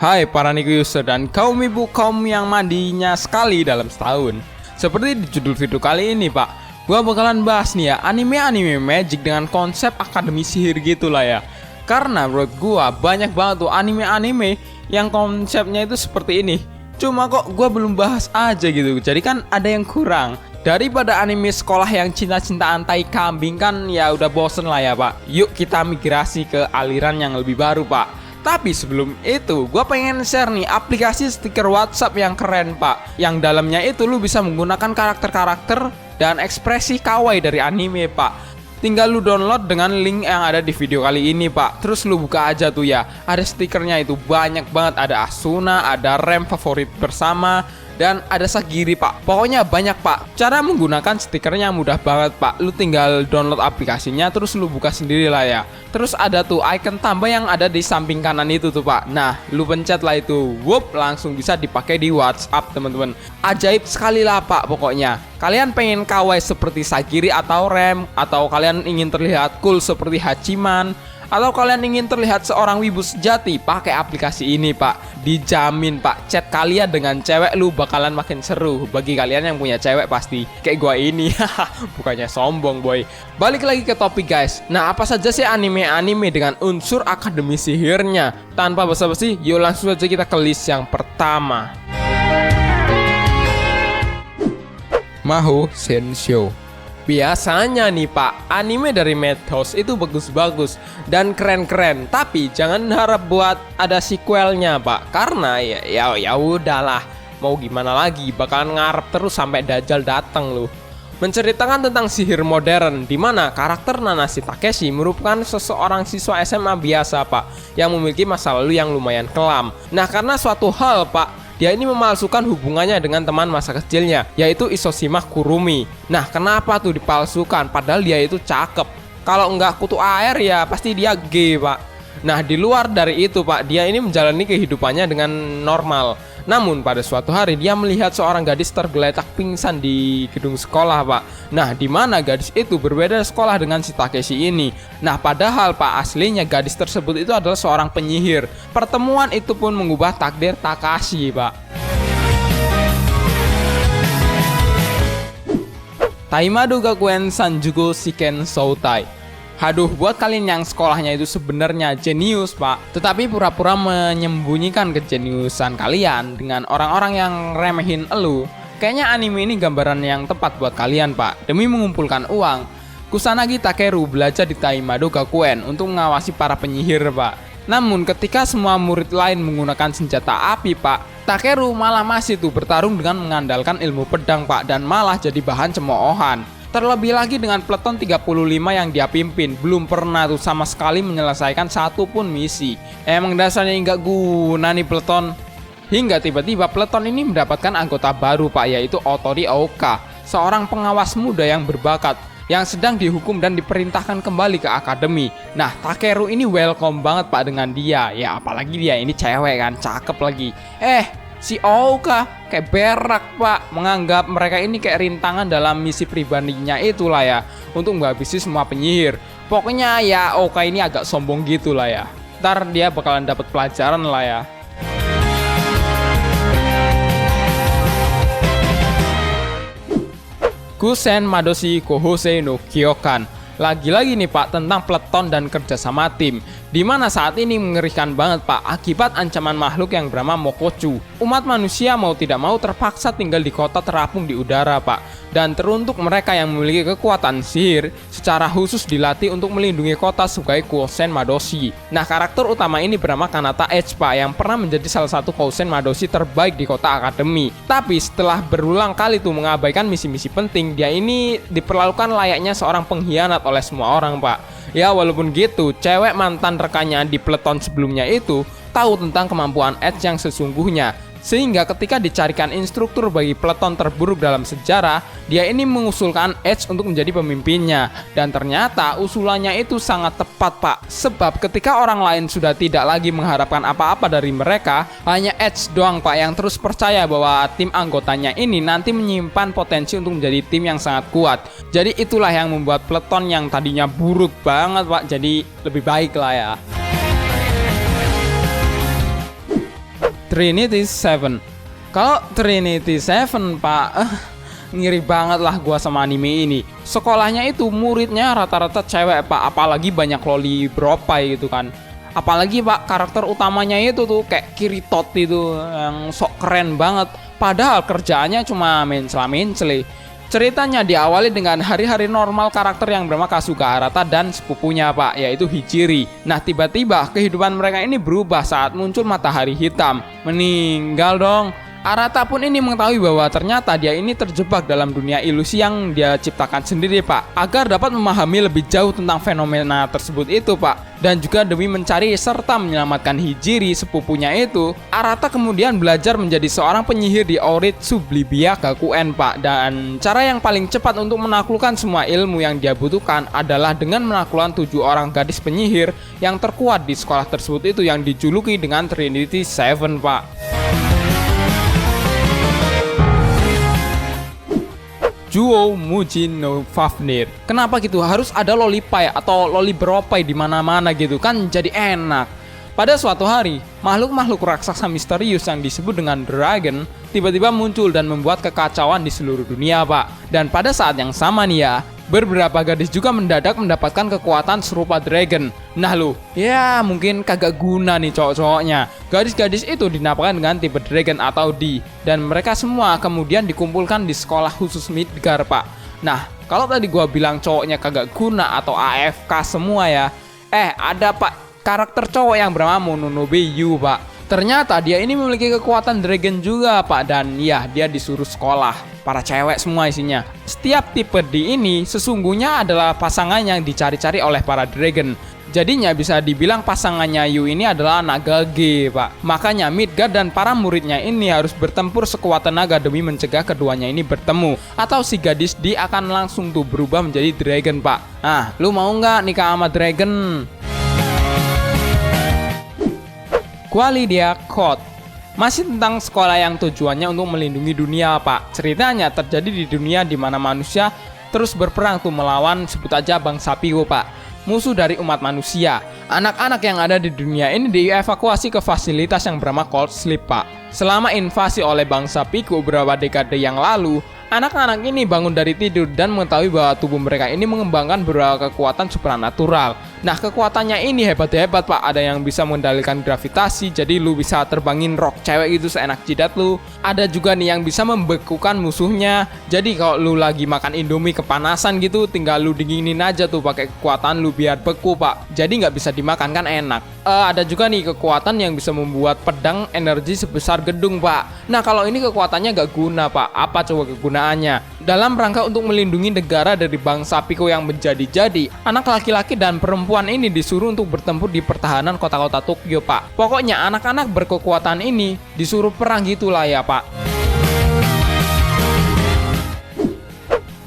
Hai para Niku user dan kaum ibu kaum yang mandinya sekali dalam setahun. Seperti di judul video kali ini pak, gua bakalan bahas nih ya anime-anime magic dengan konsep akademi sihir gitu lah ya. Karena menurut gua banyak banget tuh anime-anime yang konsepnya itu seperti ini. Cuma kok gua belum bahas aja gitu, jadi kan ada yang kurang. Daripada anime sekolah yang cinta-cintaan tai kambing kan ya udah bosen lah ya pak. Yuk kita migrasi ke aliran yang lebih baru pak. Tapi sebelum itu, gue pengen share nih aplikasi stiker WhatsApp yang keren pak. Yang dalamnya itu lu bisa menggunakan karakter-karakter dan ekspresi kawaii dari anime pak. Tinggal lu download dengan link yang ada di video kali ini pak. Terus lu buka aja tuh ya. Ada stikernya itu banyak banget. Ada Asuna, ada Rem favorit bersama, dan ada Sagiri pak. Pokoknya banyak pak. Cara menggunakan stikernya mudah banget pak. Lu tinggal download aplikasinya terus lu buka sendiri lah ya. Terus ada tuh icon tambah yang ada di samping kanan itu tuh pak. Nah lu pencet lah itu, wup, langsung bisa dipakai di WhatsApp teman-teman. Ajaib sekali lah pak pokoknya. Kalian pengen kawaii seperti Sagiri atau Rem, atau kalian ingin terlihat cool seperti Hachiman, atau kalian ingin terlihat seorang wibu sejati, pakai aplikasi ini pak. Dijamin pak, chat kalian dengan cewek lu bakalan makin seru. Bagi kalian yang punya cewek pasti kayak gua ini. Bukannya sombong boy. Balik lagi ke topik guys. Nah apa saja sih anime-anime dengan unsur akademi sihirnya? Tanpa basa-basi, yuk langsung aja kita ke list yang pertama. Mahou Sensho. Biasanya nih pak, anime dari Madhouse itu bagus-bagus dan keren-keren. Tapi jangan harap buat ada sequelnya pak, karena ya udahlah, mau gimana lagi, bakalan ngarep terus sampai Dajjal datang loh. Menceritakan tentang sihir modern, di mana karakter Nanashi Takeshi merupakan seseorang siswa SMA biasa pak, yang memiliki masa lalu yang lumayan kelam. Nah karena suatu hal pak, dia ini memalsukan hubungannya dengan teman masa kecilnya, yaitu Isoshima Kurumi. Nah kenapa tuh dipalsukan, padahal dia itu cakep. Kalau nggak kutu air ya pasti dia gay pak. Nah di luar dari itu pak, dia ini menjalani kehidupannya dengan normal. Namun pada suatu hari dia melihat seorang gadis tergeletak pingsan di gedung sekolah pak. Nah di mana gadis itu berbeda sekolah dengan si Takeshi ini. Nah padahal pak aslinya gadis tersebut itu adalah seorang penyihir. Pertemuan itu pun mengubah takdir Takashi pak. Taimado Gakuen Sanjuku Shiken Soutai. Haduh, buat kalian yang sekolahnya itu sebenarnya jenius pak, tetapi pura-pura menyembunyikan kejeniusan kalian dengan orang-orang yang remehin elu. Kayaknya anime ini gambaran yang tepat buat kalian pak. Demi mengumpulkan uang, Kusanagi Takeru belajar di Taimado Gakuen untuk mengawasi para penyihir pak. Namun ketika semua murid lain menggunakan senjata api pak, Takeru malah masih tuh bertarung dengan mengandalkan ilmu pedang pak, dan malah jadi bahan cemoohan. Terlebih lagi dengan peleton 35 yang dia pimpin, belum pernah tuh sama sekali menyelesaikan satu pun misi. Emang dasarnya nggak guna nih peleton. Hingga tiba-tiba peleton ini mendapatkan anggota baru pak, yaitu Otori Aoka, seorang pengawas muda yang berbakat, yang sedang dihukum dan diperintahkan kembali ke akademi. Nah Takeru ini welcome banget pak dengan dia. Ya apalagi dia ini cewek kan, cakep lagi. Si Aoka kayak berak pak, menganggap mereka ini kayak rintangan dalam misi pribadinya itulah ya, untuk menghabisi semua penyihir. Pokoknya ya Aoka ini agak sombong gitu lah ya. Ntar dia bakalan dapat pelajaran lah ya. Kusen Madoshi Kohosei no Kyokan. Lagi-lagi nih pak tentang peleton dan kerjasama tim, dimana saat ini mengerikan banget pak akibat ancaman makhluk yang bernama Mokochu. Umat manusia mau tidak mau terpaksa tinggal di kota terapung di udara pak, dan teruntuk mereka yang memiliki kekuatan sihir secara khusus dilatih untuk melindungi kota sebagai Kousen Madoshi. Nah karakter utama ini bernama Kanata Edge pak, yang pernah menjadi salah satu Kousen Madoshi terbaik di kota akademi. Tapi setelah berulang kali tuh mengabaikan misi-misi penting, dia ini diperlakukan layaknya seorang pengkhianat oleh semua orang pak. Ya walaupun gitu, cewek mantan rekannya di peleton sebelumnya itu tahu tentang kemampuan Edge yang sesungguhnya. Sehingga ketika dicarikan instruktur bagi peleton terburuk dalam sejarah, dia ini mengusulkan Edge untuk menjadi pemimpinnya. Dan ternyata usulannya itu sangat tepat pak. Sebab ketika orang lain sudah tidak lagi mengharapkan apa-apa dari mereka, hanya Edge doang pak yang terus percaya bahwa tim anggotanya ini nanti menyimpan potensi untuk menjadi tim yang sangat kuat. Jadi itulah yang membuat peleton yang tadinya buruk banget pak jadi lebih baik lah ya. Trinity Seven. Kalau Trinity Seven, Pak, ngiri banget lah gua sama anime ini. Sekolahnya itu muridnya rata-rata cewek, Pak, apalagi banyak loli bropai gitu kan. Apalagi Pak, karakter utamanya itu tuh kayak Kiritot itu yang sok keren banget. Padahal kerjaannya cuma mencela-mencele. Ceritanya diawali dengan hari-hari normal karakter yang bernama Kasuga Arata dan sepupunya Pak, yaitu Hijiri. Nah tiba-tiba kehidupan mereka ini berubah saat muncul matahari hitam. Meninggal dong. Arata pun ini mengetahui bahwa ternyata dia ini terjebak dalam dunia ilusi yang dia ciptakan sendiri Pak, agar dapat memahami lebih jauh tentang fenomena tersebut itu Pak. Dan juga demi mencari serta menyelamatkan Hijiri sepupunya itu, Arata kemudian belajar menjadi seorang penyihir di Ourit Sublibia Gakuen Pak. Dan cara yang paling cepat untuk menaklukkan semua ilmu yang dia butuhkan adalah dengan menaklukkan 7 orang gadis penyihir yang terkuat di sekolah tersebut itu yang dijuluki dengan Trinity Seven Pak. Juo Mujin no Fafnir. Kenapa gitu? Harus ada lolipai atau loli beropai di mana-mana gitu kan, jadi enak. Pada suatu hari, makhluk-makhluk raksasa misterius yang disebut dengan dragon tiba-tiba muncul dan membuat kekacauan di seluruh dunia, Pak. Dan pada saat yang sama nih ya, beberapa gadis juga mendadak mendapatkan kekuatan serupa dragon. Nah lu, ya mungkin kagak guna nih cowok-cowoknya. Gadis-gadis itu dinamakan dengan tipe dragon atau D. Dan mereka semua kemudian dikumpulkan di sekolah khusus Midgar, Pak. Nah, kalau tadi gua bilang cowoknya kagak guna atau AFK semua ya, ada Pak, karakter cowok yang bernama Mononobe Yu Pak. Ternyata dia ini memiliki kekuatan dragon juga Pak. Dan ya, dia disuruh sekolah. Para cewek semua isinya. Setiap tipe D ini sesungguhnya adalah pasangan yang dicari-cari oleh para dragon. Jadinya bisa dibilang pasangannya Yu ini adalah naga G Pak. Makanya Midgar dan para muridnya ini harus bertempur sekuat tenaga demi mencegah keduanya ini bertemu. Atau si gadis D akan langsung tuh berubah menjadi dragon Pak. Nah, lu mau nggak nikah sama dragon? Qualidia Code. Masih tentang sekolah yang tujuannya untuk melindungi dunia Pak. Ceritanya terjadi di dunia di mana manusia terus berperang tuh melawan sebut aja bangsa Pigo Pak, musuh dari umat manusia. Anak-anak yang ada di dunia ini dievakuasi ke fasilitas yang bernama Cold Sleep Pak. Selama invasi oleh bangsa Pigo beberapa dekade yang lalu, anak-anak ini bangun dari tidur dan mengetahui bahwa tubuh mereka ini mengembangkan beberapa kekuatan supranatural. Nah, kekuatannya ini hebat-hebat Pak. Ada yang bisa mengendalikan gravitasi, jadi lu bisa terbangin rok cewek itu seenak jidat lu. Ada juga nih yang bisa membekukan musuhnya. Jadi kalau lu lagi makan Indomie kepanasan gitu, tinggal lu dinginin aja tuh pakai kekuatan lu biar beku Pak. Jadi nggak bisa dimakan kan enak. Ada juga nih kekuatan yang bisa membuat pedang energi sebesar gedung Pak. Nah, kalau ini kekuatannya nggak guna Pak. Apa coba kegunaannya? Dalam rangka untuk melindungi negara dari bangsa Pigo yang menjadi-jadi, anak laki-laki dan perempuan ini disuruh untuk bertempur di pertahanan kota-kota Tokyo Pak. Pokoknya anak-anak berkekuatan ini disuruh perang gitulah ya Pak.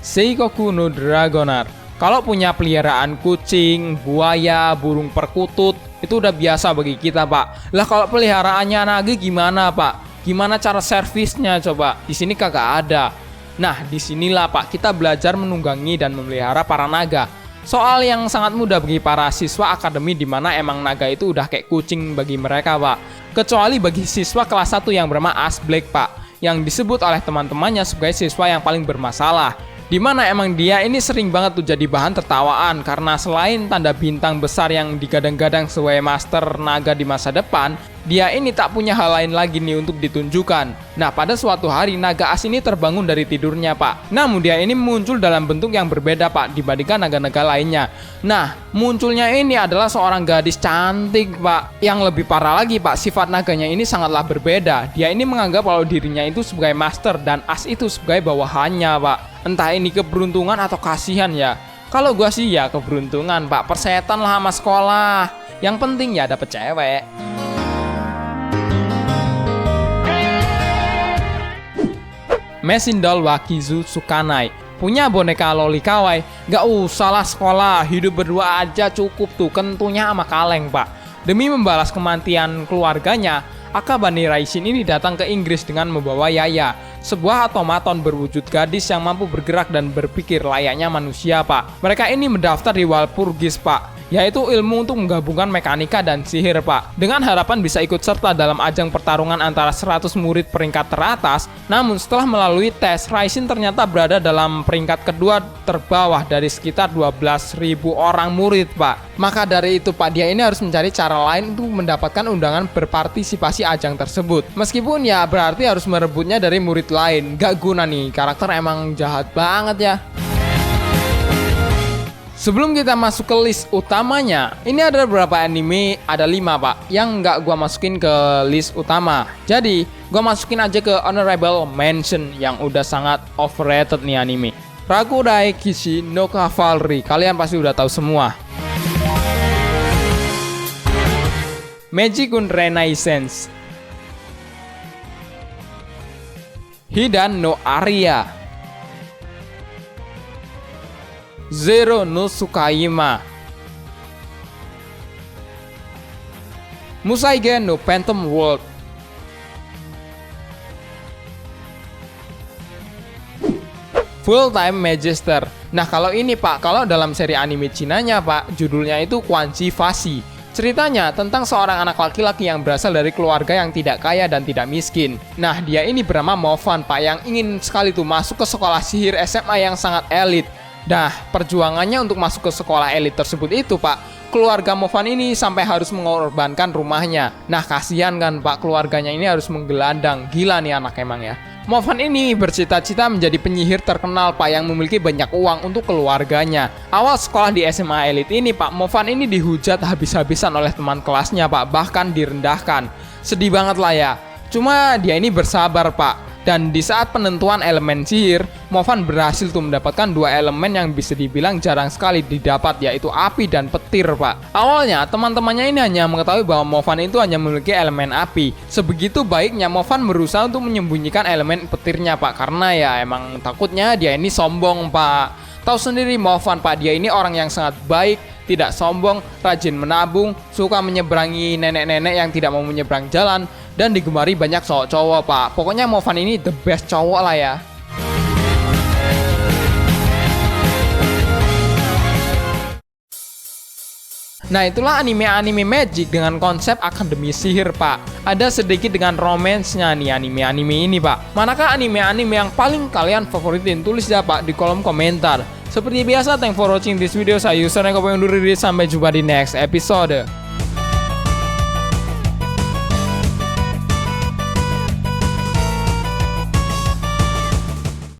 Seikoku no Dragonar. Kalau punya peliharaan kucing, buaya, burung perkutut, itu udah biasa bagi kita Pak. Lah kalau peliharaannya naga gimana Pak? Gimana cara servisnya coba? Di sini kagak ada. Nah, disinilah Pak kita belajar menunggangi dan memelihara para naga. Soal yang sangat mudah bagi para siswa akademi di mana emang naga itu udah kayak kucing bagi mereka Pak. Kecuali bagi siswa kelas 1 yang bernama As Black Pak, yang disebut oleh teman-temannya sebagai siswa yang paling bermasalah. Dimana emang dia ini sering banget tuh jadi bahan tertawaan karena selain tanda bintang besar yang digadang-gadang sebagai master naga di masa depan, dia ini tak punya hal lain lagi nih untuk ditunjukkan. Nah, pada suatu hari naga as ini terbangun dari tidurnya Pak. Namun dia ini muncul dalam bentuk yang berbeda Pak dibandingkan naga-naga lainnya. Nah, munculnya ini adalah seorang gadis cantik Pak. Yang lebih parah lagi Pak, sifat naganya ini sangatlah berbeda. Dia ini menganggap kalau dirinya itu sebagai master dan as itu sebagai bawahannya Pak. Entah ini keberuntungan atau kasihan ya. Kalau gua sih ya keberuntungan Pak, persetan lah sama sekolah. Yang penting ya dapet cewek. Mesindol Wakizu Tsukanai. Punya boneka loli kawaii, gak usah lah sekolah, hidup berdua aja cukup tuh, kentunya sama kaleng Pak. Demi membalas kematian keluarganya, Akabane Raishin ini datang ke Inggris dengan membawa Yaya, sebuah otomaton berwujud gadis yang mampu bergerak dan berpikir layaknya manusia Pak. Mereka ini mendaftar di Walpurgis Pak, yaitu ilmu untuk menggabungkan mekanika dan sihir pak. Dengan harapan bisa ikut serta dalam ajang pertarungan antara 100 murid peringkat teratas, namun setelah melalui tes, Raisin ternyata berada dalam peringkat kedua terbawah dari sekitar 12.000 orang murid pak. Maka dari itu pak, dia ini harus mencari cara lain untuk mendapatkan undangan berpartisipasi ajang tersebut. Meskipun ya berarti harus merebutnya dari murid lain. Gak guna nih, karakter emang jahat banget ya. Sebelum kita masuk ke list utamanya, ini ada beberapa anime, ada 5 pak, yang nggak gua masukin ke list utama. Jadi, gua masukin aja ke honorable mention yang udah sangat overrated nih anime. Rakudai Kishi no Cavalry, kalian pasti udah tahu semua. Magicun Renaissance, Hidan no Aria, Zero no Tsukaima, Musaigen no Phantom World, Full Time Magister. Nah kalau ini pak, kalau dalam seri anime Cinanya pak, judulnya itu Quanzi Fashi. Ceritanya tentang seorang anak laki-laki yang berasal dari keluarga yang tidak kaya dan tidak miskin. Nah dia ini bernama Mofan pak, yang ingin sekali tuh masuk ke sekolah sihir SMA yang sangat elit. Nah, perjuangannya untuk masuk ke sekolah elit tersebut itu, Pak, keluarga Mofan ini sampai harus mengorbankan rumahnya. Nah, kasihan kan, Pak, keluarganya ini harus menggelandang. Gila nih anak emang ya. Mofan ini bercita-cita menjadi penyihir terkenal, Pak, yang memiliki banyak uang untuk keluarganya. Awal sekolah di SMA elit ini, Pak, Mofan ini dihujat habis-habisan oleh teman kelasnya, Pak, bahkan direndahkan. Sedih banget lah ya. Cuma dia ini bersabar, Pak. Dan di saat penentuan elemen sihir, Mofan berhasil tuh mendapatkan 2 elemen yang bisa dibilang jarang sekali didapat, yaitu api dan petir, Pak. Awalnya, teman-temannya ini hanya mengetahui bahwa Mofan itu hanya memiliki elemen api. Sebegitu baiknya Mofan berusaha untuk menyembunyikan elemen petirnya, Pak, karena ya emang takutnya dia ini sombong, Pak. Tahu sendiri Mofan, Pak, dia ini orang yang sangat baik, tidak sombong, rajin menabung, suka menyeberangi nenek-nenek yang tidak mau menyeberang jalan, dan digemari banyak cowok-cowok, Pak. Pokoknya Mofan ini the best cowok lah ya. Nah itulah anime-anime magic dengan konsep akademi sihir, Pak. Ada sedikit dengan romance-nya nih anime-anime ini, Pak. Manakah anime-anime yang paling kalian favoritin? Tulis ya, Pak, di kolom komentar. Seperti biasa, thanks for watching this video. Saya Yusuf, yang undur diri. Sampai jumpa di next episode.